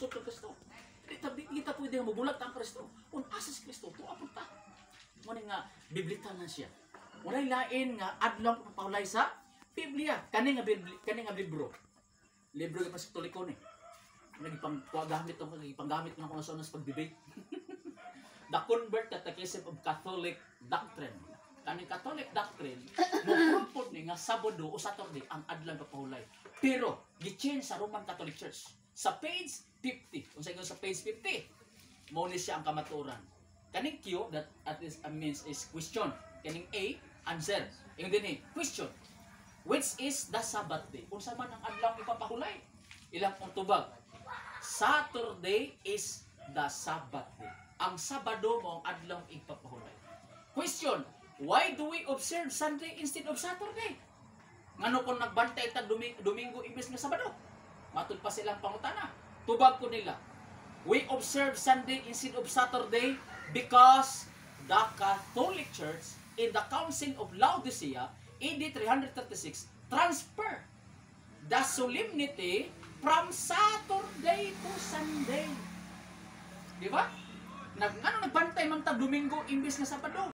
kusog ng Kristo. Kita pwede nga mabulag ang Kristo. Kung asas Kristo, tuwa po ta. Muna nga, biblitan na siya. Walay lain nga, adlaw papahulay sa Biblia. Kani nga libro. Libro yung pasitoliko ni. Nagipanggamit ko na kung nasa sa pag-debate. The Convert Catechism of Catholic Doctrine. Kani Catholic Doctrine, mupulpod ni nga Sabado o Saturday ang adlaw papahulay. Pero, gi-change sa Roman Catholic Church. Sa page 50, kung sa page 50, mo ni siya ang kamaturan. Kaning Q, that at least means is question. Kaning A, answer. Yung din eh, question. Which is the Sabbath day? Kung sa man ang adlaw ipapahulay. Ilang pong tubag. Saturday is the Sabbath day. Ang Sabado mo ang adlaw ipapahulay. Question. Why do we observe Sunday instead of Saturday? Ngano kung nagbantay tag Domingo imbes nga Sabado? Matud pa silang pangutana. Tubag ko nila. We observe Sunday instead of Saturday because the Catholic Church in the Council of Laodicea AD 336 transfer the solemnity from Saturday to Sunday. Di ba? Nagbantay man tag Domingo imbes nga Sabado.